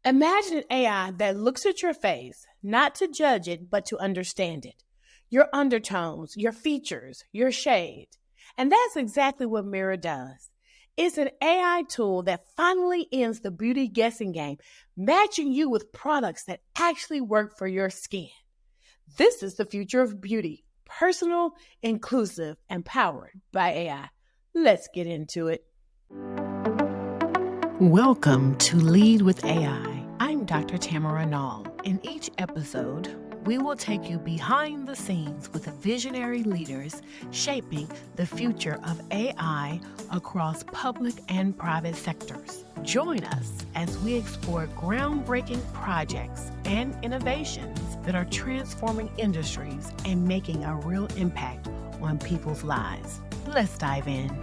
Imagine an AI that looks at your face, not to judge it, but to understand it. Your undertones, your features, your shade. And that's exactly what MYRRAR does. It's an AI tool that finally ends the beauty guessing game, matching you with products that actually work for your skin. This is the future of beauty, personal, inclusive, and powered by AI. Let's get into it. Welcome to Lead with AI. I'm Dr. Tamara Nall. In each episode, we will take you behind the scenes with visionary leaders shaping the future of AI across public and private sectors. Join us as we explore groundbreaking projects and innovations that are transforming industries and making a real impact on people's lives. Let's dive in.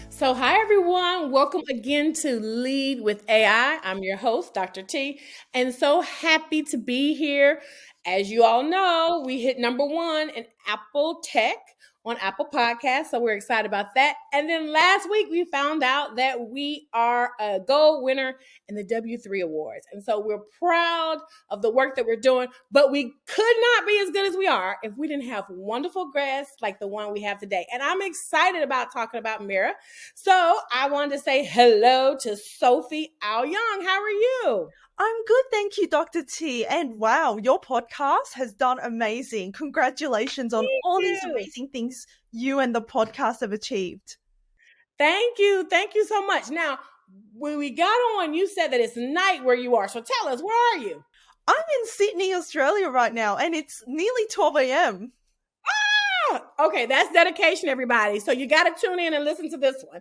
So, hi everyone. Welcome again to Lead with AI. I'm your host, Dr. T, and so happy to be here. As you all know, we hit #1 in Apple Tech on Apple Podcasts, so we're excited about that. And then last week, we found out that we are a gold winner in the W3 Awards. And so we're proud of the work that we're doing, but we could not be as good as we are if we didn't have wonderful guests like the one we have today. And I'm excited about talking about MYRRAR. So I wanted to say hello to Sophie Young. How are you? I'm good, thank you, Dr. T. And wow, your podcast has done amazing. Congratulations on all these amazing things you and the podcast have achieved. Thank you. Thank you so much. Now, when we got on, you said that it's night where you are. So tell us, where are you? I'm in Sydney, Australia right now, and it's nearly 12 a.m. Okay, that's dedication, everybody. So you got to tune in and listen to this one.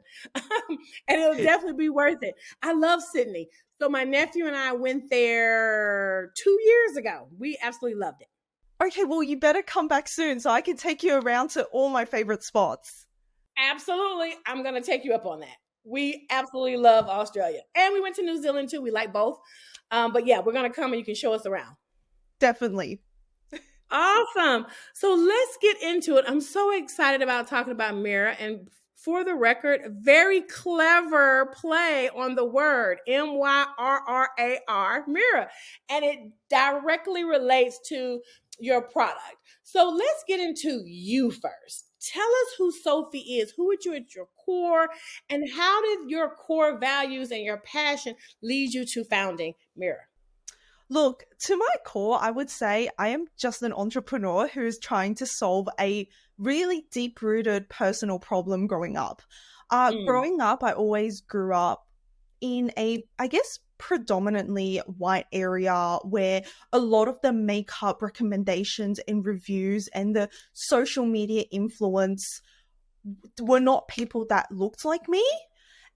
And it'll definitely be worth it. I love Sydney. So my nephew and I went there 2 years ago. We absolutely loved it. Okay, well, you better come back soon so I can take you around to all my favorite spots. Absolutely. I'm going to take you up on that. We absolutely love Australia. And we went to New Zealand too. We like both. But yeah, we're going to come and you can show us around. Definitely. Awesome. So let's get into it. I'm so excited about talking about MYRRAR. And for the record, very clever play on the word MYRRAR, MYRRAR. And it directly relates to your product. So let's get into you first. Tell us who Sophie is. Who are you at your core? And how did your core values and your passion lead you to founding MYRRAR? Look, to my core, I would say I am just an entrepreneur who is trying to solve a really deep-rooted personal problem growing up. Growing up, I always grew up in a, I guess, predominantly white area where a lot of the makeup recommendations and reviews and the social media influence were not people that looked like me.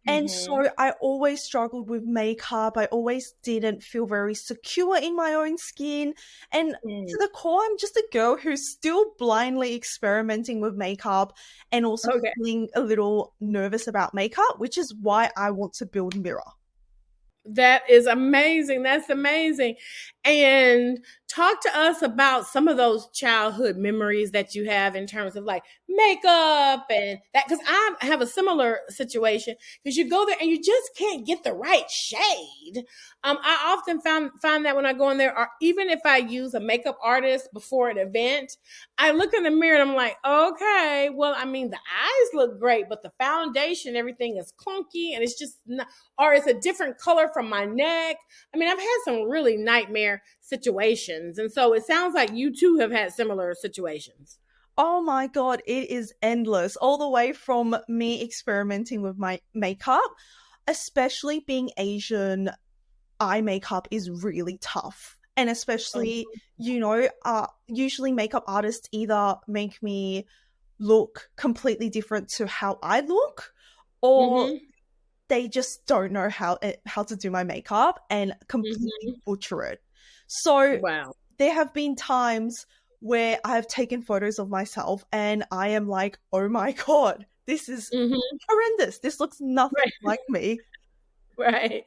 And so I always struggled with makeup. I always didn't feel very secure in my own skin. And to the core, I'm just a girl who's still blindly experimenting with makeup and also feeling a little nervous about makeup, which is why I want to build MYRRAR. That is amazing. That's amazing. And talk to us about some of those childhood memories that you have in terms of like makeup and that, because I have a similar situation because you go there and you just can't get the right shade. I often find that when I go in there, or even if I use a makeup artist before an event, I look in the mirror and I'm like, okay, well, I mean, the eyes look great, but the foundation, everything is clunky and it's just not, or it's a different color from my neck. I mean, I've had some really nightmare situations. And so it sounds like you too have had similar situations. Oh my God, it is endless. All the way from me experimenting with my makeup, especially being Asian, eye makeup is really tough. And especially, usually makeup artists either make me look completely different to how I look, or they just don't know how to do my makeup and completely butcher it. So there have been times where I have taken photos of myself and I am like, oh my God, this is horrendous. This looks nothing like me. Right.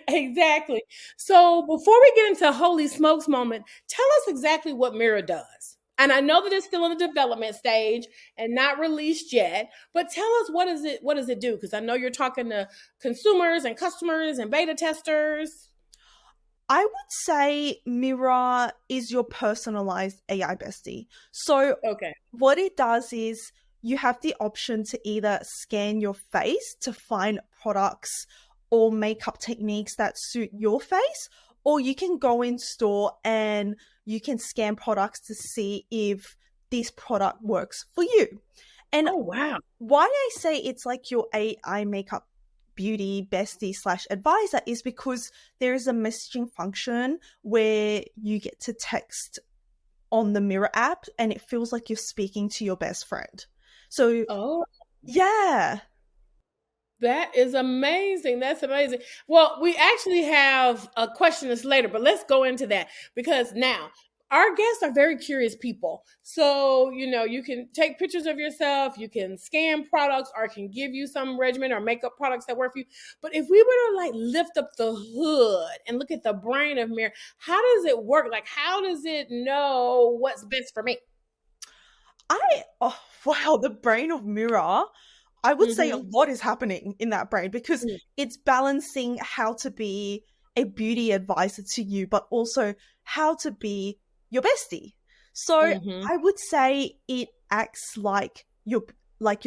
Exactly. So before we get into holy smokes moment, tell us exactly what MYRRAR does. And I know that it's still in the development stage and not released yet, but tell us, what does it do? Because I know you're talking to consumers and customers and beta testers. I would say MYRRAR is your personalized AI bestie. So, Okay. what it does is you have the option to either scan your face to find products or makeup techniques that suit your face, or you can go in store and you can scan products to see if this product works for you. And Oh, wow. why I say it's like your AI makeup beauty bestie slash advisor is because there is a messaging function where you get to text on the MYRRAR app and it feels like you're speaking to your best friend. So, Oh, yeah. that is amazing. That's amazing. Well, we actually have a question that's later, but let's go into that because now our guests are very curious people. So, you can take pictures of yourself, you can scan products, or it can give you some regimen or makeup products that work for you. But if we were to like lift up the hood and look at the brain of MYRRAR, how does it work? Like, how does it know what's best for me? Oh, wow, the brain of MYRRAR. I would say a Mm-hmm. lot is happening in that brain because it's balancing how to be a beauty advisor to you, but also how to be your bestie. So Mm-hmm. I would say it acts like your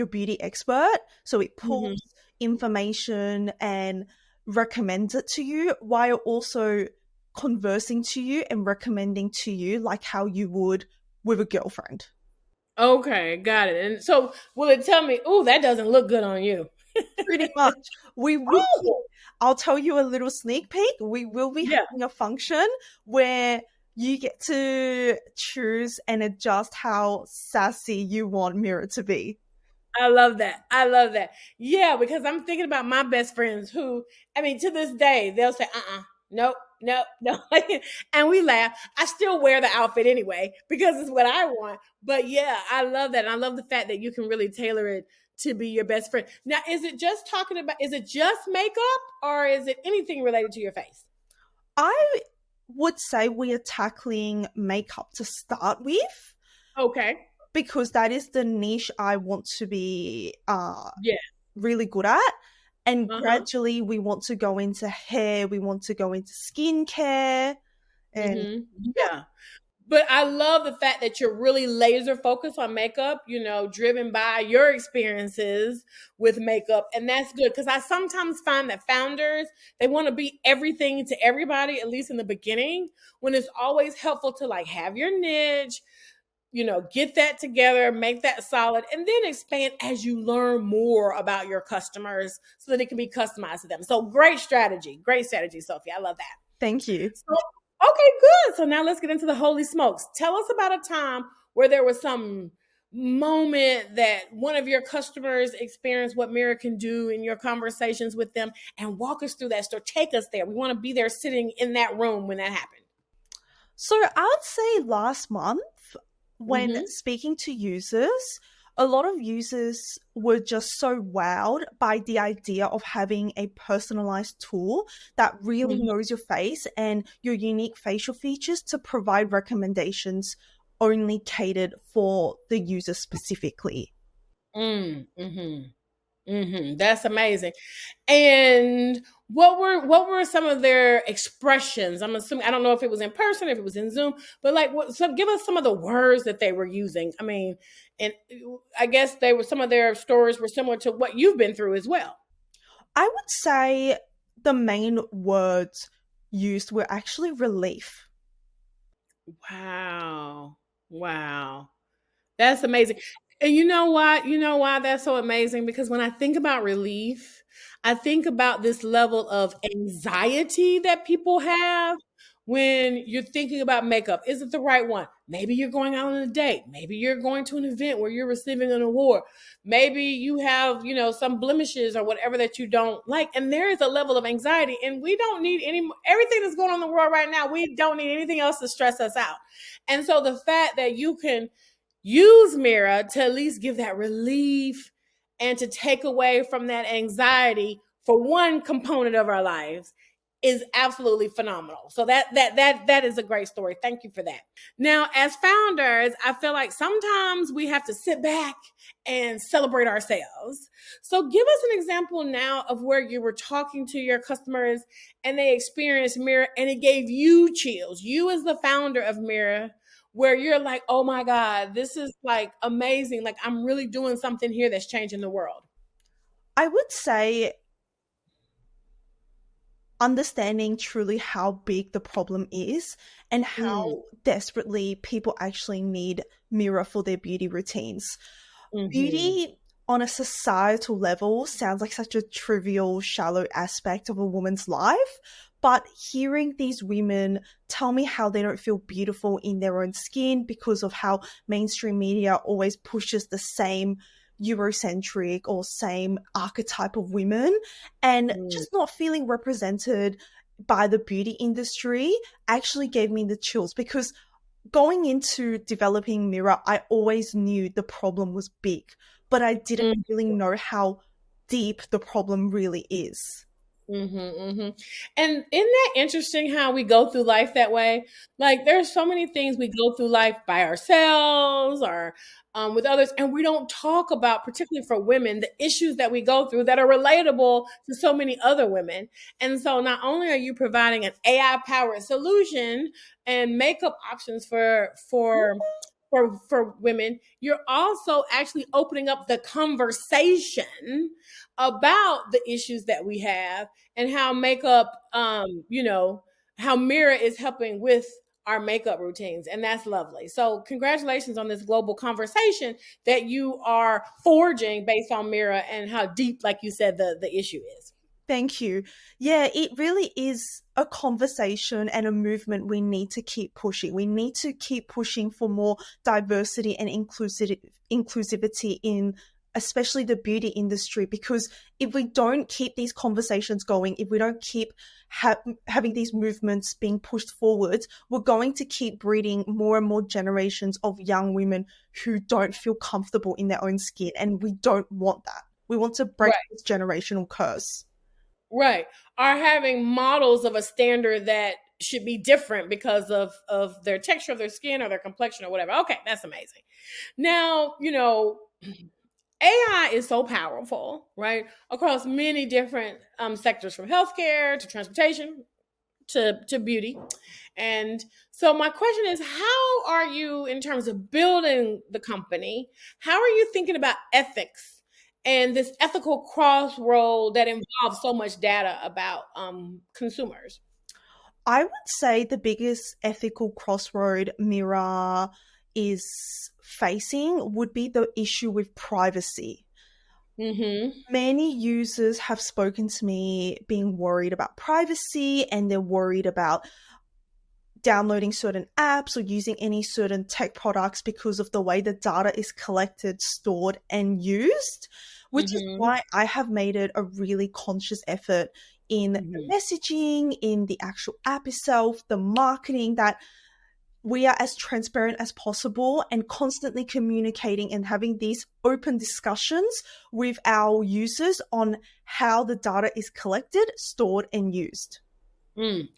beauty expert. So it Mm-hmm. pulls information and recommends it to you while also conversing to you and recommending to you like how you would with a girlfriend. Okay, got it. And so will it tell me, oh, that doesn't look good on you? Pretty much. We will be, Oh, I'll tell you a little sneak peek. We will be yeah. having a function where you get to choose and adjust how sassy you want MYRRAR to be. I love that. I love that. Yeah, because I'm thinking about my best friends who, I mean, to this day, they'll say, nope, nope, no. And we laugh. I still wear the outfit anyway because it's what I want. But yeah, I love that. And I love the fact that you can really tailor it to be your best friend. Now, is it just makeup or is it anything related to your face? I would say we are tackling makeup to start with Okay. because that is the niche I want to be Yeah. really good at. And Uh-huh. gradually we want to go into hair, we want to go into skincare, and Mm-hmm. yeah. Yeah. But I love the fact that you're really laser focused on makeup, driven by your experiences with makeup. And that's good because I sometimes find that founders, they want to be everything to everybody, at least in the beginning, when it's always helpful to like have your niche, get that together, make that solid, and then expand as you learn more about your customers so that it can be customized to them. So great strategy. Great strategy, Sophie. I love that. Thank you. So, okay, good. So now let's get into the holy smokes. Tell us about a time where there was some moment that one of your customers experienced what MYRRAR can do in your conversations with them and walk us through that story. Take us there. We want to be there sitting in that room when that happened. So I'd say last month, when Mm-hmm. speaking to users, a lot of users were just so wowed by the idea of having a personalized tool that really Mm-hmm. knows your face and your unique facial features to provide recommendations only catered for the user specifically. Mm-hmm. Mm-hmm. That's amazing. And what were some of their expressions? I'm assuming I don't know if it was in person, if it was in Zoom, but like so give us some of the words that they were using. I mean, and I guess they were some of their stories were similar to what you've been through as well. I would say the main words used were actually relief. Wow. Wow. That's amazing. And you know why? You know why that's so amazing? Because when I think about relief, I think about this level of anxiety that people have when you're thinking about makeup. Is it the right one? Maybe you're going out on a date. Maybe you're going to an event where you're receiving an award. Maybe you have, some blemishes or whatever that you don't like. And there is a level of anxiety. And we don't need everything that's going on in the world right now. We don't need anything else to stress us out. And so the fact that you can use MYRRAR to at least give that relief and to take away from that anxiety for one component of our lives is absolutely phenomenal. So that is a great story. Thank you for that. Now, as founders, I feel like sometimes we have to sit back and celebrate ourselves. So give us an example now of where you were talking to your customers and they experienced MYRRAR and it gave you chills. You as the founder of MYRRAR, where you're like, oh my God, this is like amazing. Like I'm really doing something here that's changing the world. I would say understanding truly how big the problem is and Mm, how desperately people actually need MYRRAR for their beauty routines. mm-hmm, Beauty on a societal level sounds like such a trivial, shallow aspect of a woman's life. But hearing these women tell me how they don't feel beautiful in their own skin because of how mainstream media always pushes the same Eurocentric or same archetype of women and mm, just not feeling represented by the beauty industry actually gave me the chills because going into developing MYRRAR, I always knew the problem was big, but I didn't mm. really know how deep the problem really is. Mm-hmm, mm-hmm. And isn't that interesting how we go through life that way? Like there's so many things we go through life by ourselves or with others, and we don't talk about, particularly for women, the issues that we go through that are relatable to so many other women. And so not only are you providing an AI powered solution and makeup options for women, you're also actually opening up the conversation about the issues that we have and how makeup, how MYRRAR is helping with our makeup routines. And that's lovely. So congratulations on this global conversation that you are forging based on MYRRAR and how deep, like you said, the issue is. Thank you. Yeah, it really is a conversation and a movement we need to keep pushing. We need to keep pushing for more diversity and inclusivity in especially the beauty industry because if we don't keep these conversations going, if we don't keep having these movements being pushed forward, we're going to keep breeding more and more generations of young women who don't feel comfortable in their own skin, and we don't want that. We want to break Right. this generational curse. Right. Are having models of a standard that should be different because of their texture of their skin or their complexion or whatever. Okay, that's amazing. Now, AI is so powerful, right? Across many different sectors from healthcare to transportation to beauty. And so my question is, how are you in terms of building the company? How are you thinking about ethics and this ethical crossroad that involves so much data about consumers? I would say the biggest ethical crossroad MYRRAR is facing would be the issue with privacy. Mm-hmm. Many users have spoken to me being worried about privacy and they're worried about downloading certain apps or using any certain tech products because of the way the data is collected, stored, and used, which is Mm-hmm. why I have made it a really conscious effort in the Mm-hmm. messaging, in the actual app itself, the marketing, that we are as transparent as possible and constantly communicating and having these open discussions with our users on how the data is collected, stored, and used.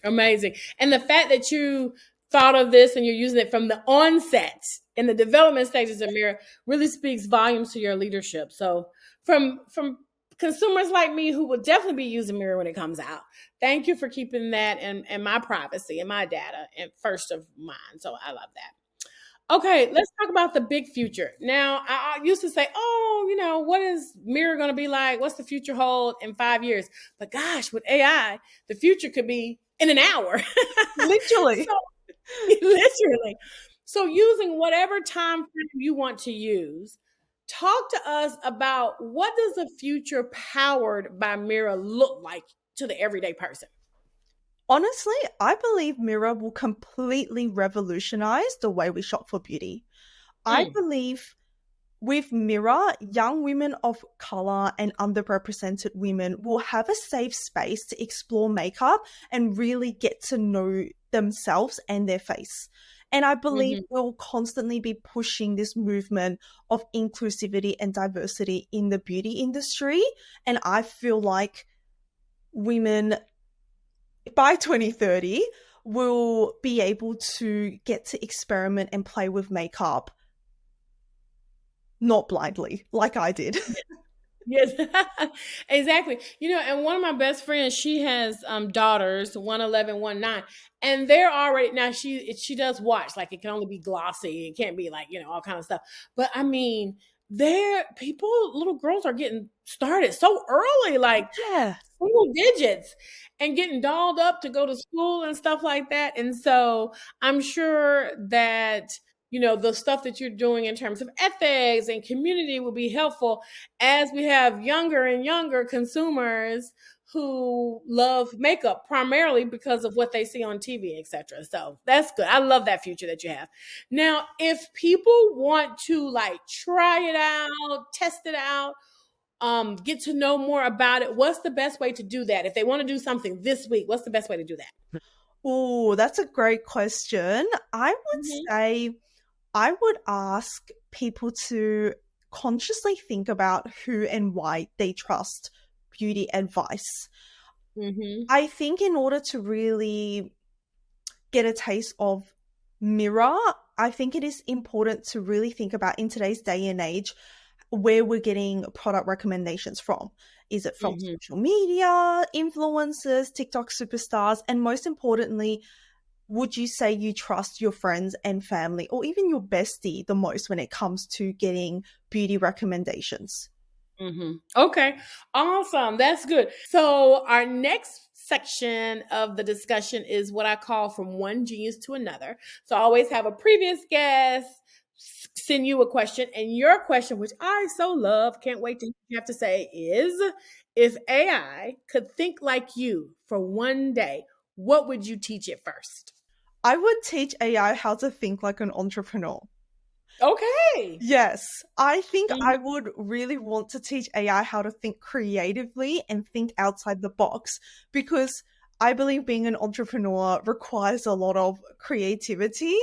Amazing. And the fact that you thought of this and you're using it from the onset in the development stages of MYRRAR really speaks volumes to your leadership. So from consumers like me who will definitely be using MYRRAR when it comes out, thank you for keeping that and my privacy and my data and first of mine. So I love that. Okay, let's talk about the big future. Now, I used to say, oh, what is MYRRAR going to be like? What's the future hold in 5 years? But gosh, with AI, the future could be in an hour. Literally. So, literally. So, using whatever time frame you want to use, talk to us about what does the future powered by MYRRAR look like to the everyday person? Honestly, I believe MYRRAR will completely revolutionize the way we shop for beauty. I Mm, believe with MYRRAR, young women of color and underrepresented women will have a safe space to explore makeup and really get to know themselves and their face. And I believe mhm. we'll constantly be pushing this movement of inclusivity and diversity in the beauty industry. And I feel like women by 2030, we'll be able to get to experiment and play with makeup, not blindly, like I did. Yes, exactly. And one of my best friends, she has daughters, 111, 1 9, and they're already now she does watch, like it can only be glossy, it can't be like, all kind of stuff. But I mean, little girls are getting started so early, like Yeah. single digits, and getting dolled up to go to school and stuff like that. And so I'm sure that, the stuff that you're doing in terms of ethics and community will be helpful as we have younger and younger consumers who love makeup primarily because of what they see on TV, etc. So that's good. I love that future that you have. Now, if people want to like try it out, test it out, get to know more about it, what's the best way to do that? If they want to do something this week, what's the best way to do that? Oh, that's a great question. I would Mm-hmm. say I would ask people to consciously think about who and why they trust beauty advice. Mm-hmm. I think in order to really get a taste of MYRRAR, I think it is important to really think about in today's day and age where we're getting product recommendations from. Is it from Mm-hmm. social media, influencers, TikTok superstars, and most importantly, would you say you trust your friends and family or even your bestie the most when it comes to getting beauty recommendations? Mm-hmm. Okay. Awesome. That's good. So our next section of the discussion is what I call from one genius to another. So I always have a previous guest send you a question, and your question, which I so love, can't wait to hear what you have to say, is if AI could think like you for one day, what would you teach it first? I would teach AI how to think like an entrepreneur. Okay. Yes, I think Mhm. I would really want to teach AI how to think creatively and think outside the box because I believe being an entrepreneur requires a lot of creativity.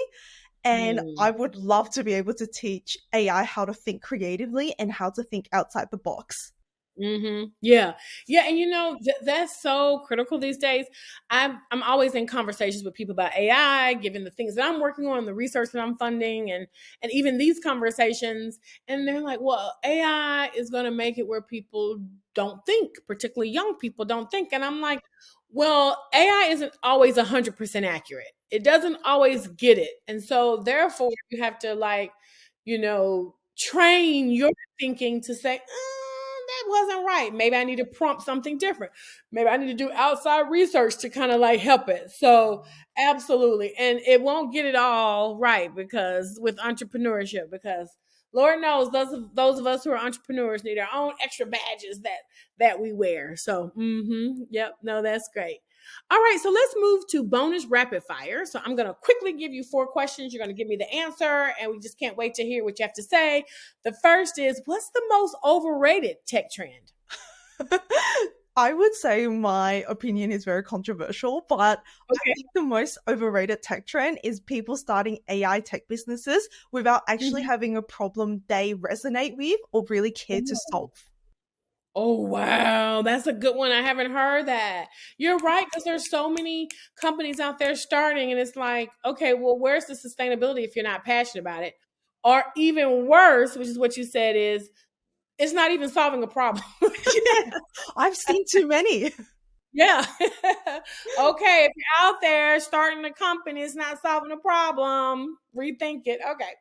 And I Mm. would love to be able to teach AI how to think creatively and how to think outside the box. Yeah, yeah, and that's so critical these days. I'm always in conversations with people about AI, given the things that I'm working on, the research that I'm funding, and even these conversations, and they're like, "Well, AI is going to make it where people don't think, particularly young people don't think," and I'm like, "Well, AI isn't always 100% accurate. It doesn't always get it, and so therefore you have to train your thinking to say." That wasn't right. Maybe I need to prompt something different. Maybe I need to do outside research to kind of like help it. So, absolutely. And it won't get it all right because with entrepreneurship, because Lord knows those of us who are entrepreneurs need our own extra badges that we wear. So, yep, no, that's great. All right, so let's move to bonus rapid fire. So I'm going to quickly give you 4 questions. You're going to give me the answer, and we just can't wait to hear what you have to say. The first is, what's the most overrated tech trend? I would say my opinion is very controversial, but I Okay. think the most overrated tech trend is people starting AI tech businesses without actually Mhm. having a problem they resonate with or really care to Ooh. solve. Oh, wow. That's a good one. I haven't heard that. You're right, because there's so many companies out there starting, and it's like, okay, well, where's the sustainability if you're not passionate about it? Or even worse, which is what you said, is it's not even solving a problem. Yeah, I've seen too many. Yeah. Okay, if you're out there starting a company, it's not solving a problem. Rethink it. Okay.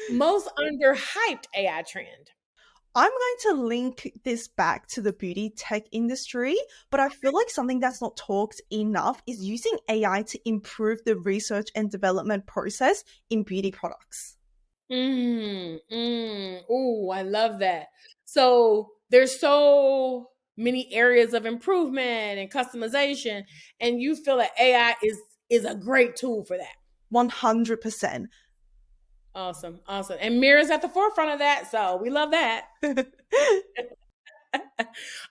Most underhyped AI trend. I'm going to link this back to the beauty tech industry, but I feel like something that's not talked enough is using AI to improve the research and development process in beauty products. Oh, I love that. So there's so many areas of improvement and customization, and you feel that AI is a great tool for that. 100%. Awesome, awesome. And Mira's at the forefront of that, so we love that.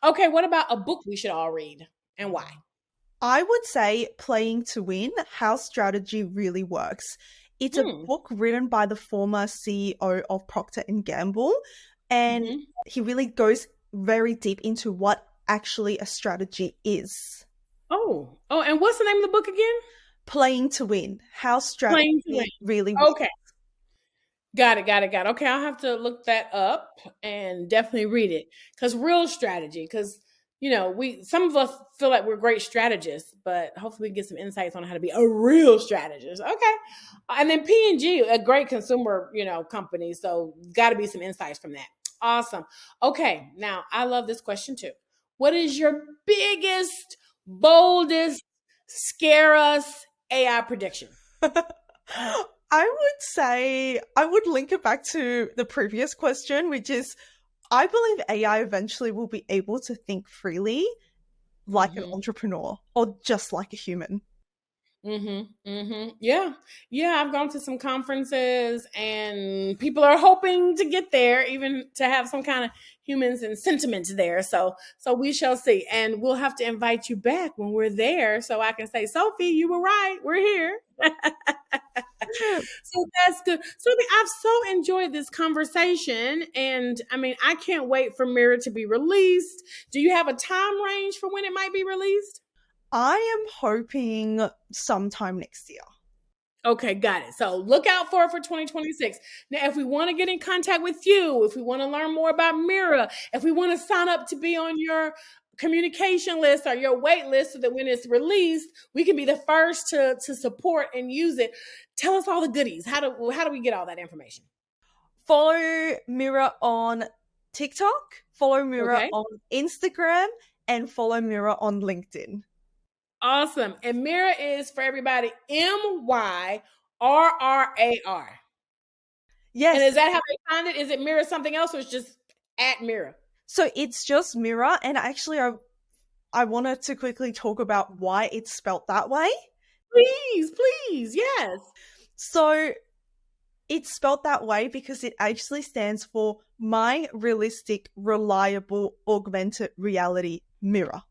Okay, what about a book we should all read and why? I would say Playing to Win, How Strategy Really Works. It's a Hmm. book written by the former CEO of Procter and Gamble, and Mm-hmm. he really goes very deep into what actually a strategy is. Oh, and what's the name of the book again? Playing to Win, How Playing to Strategy Win. Really Wins. Okay. Got it. Okay, I'll have to look that up and definitely read it. Because real strategy, because we some of us feel like we're great strategists, but hopefully we get some insights on how to be a real strategist. Okay, and then P&G, a great consumer, company. So got to be some insights from that. Awesome. Okay, now I love this question too. What is your biggest, boldest, scare us AI prediction? I would say I would link it back to the previous question, which is I believe AI eventually will be able to think freely like an Mm-hmm. entrepreneur or just like a human. Yeah. I've gone to some conferences and people are hoping to get there, even to have some kind of humans and sentiments there. So we shall see. And we'll have to invite you back when we're there so I can say, Sophie, you were right. We're here. So that's good. So I've so enjoyed this conversation. And I mean, I can't wait for MYRRAR to be released. Do you have a time range for when it might be released? I am hoping sometime next year. Okay, got it. So look out for it for 2026. Now, if we want to get in contact with you, if we want to learn more about MYRRAR, if we want to sign up to be on your communication list or your wait list so that when it's released, we can be the first to support and use it. Tell us all the goodies. How do we get all that information? Follow MYRRAR on TikTok, follow MYRRAR Okay. on Instagram, and follow MYRRAR on LinkedIn. Awesome. And MYRRAR is for everybody MYRRAR. Yes. And is that how they find it? Is it MYRRAR something else or it's just at MYRRAR? So it's just MYRRAR, and actually I wanted to quickly talk about why it's spelt that way. Please, yes. So it's spelt that way because it actually stands for My Realistic, Reliable, Augmented Reality Mirror.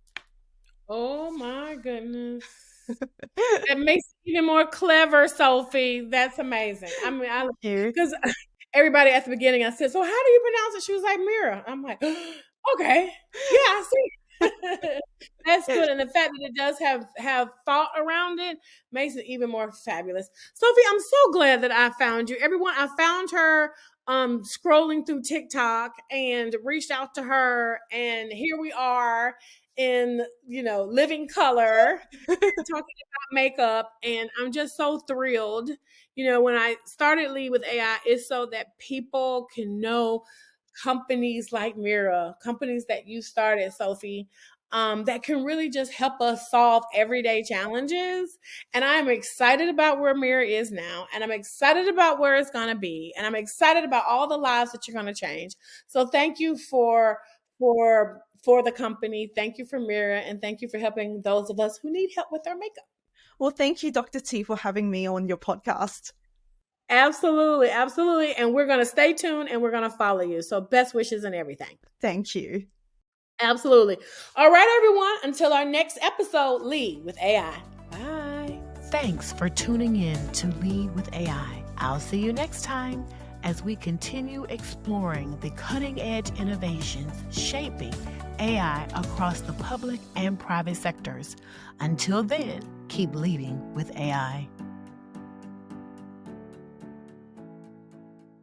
Oh my goodness. That makes it even more clever, Sophie. That's amazing. I mean, because everybody at the beginning, I said, so how do you pronounce it? She was like, MYRRAR. I'm like, okay. Yeah, I see. That's good. And the fact that it does have thought around it makes it even more fabulous. Sophie, I'm so glad that I found you. Everyone, I found her scrolling through TikTok and reached out to her, and here we are in living color talking about makeup. And I'm just so thrilled. When I started Lead with AI, it's so that people can know companies like MYRRAR, companies that you started, Sophie, that can really just help us solve everyday challenges. And I'm excited about where MYRRAR is now, and I'm excited about where it's going to be, and I'm excited about all the lives that you're going to change. So thank you for the company. Thank you for MYRRAR, and thank you for helping those of us who need help with our makeup. Well, thank you, Dr. T, for having me on your podcast. Absolutely. And we're going to stay tuned and we're going to follow you. So best wishes and everything. Thank you. Absolutely. All right, everyone. Until our next episode, Lead with AI. Bye. Thanks for tuning in to Lead with AI. I'll see you next time as we continue exploring the cutting-edge innovations shaping AI across the public and private sectors. Until then, keep leading with AI.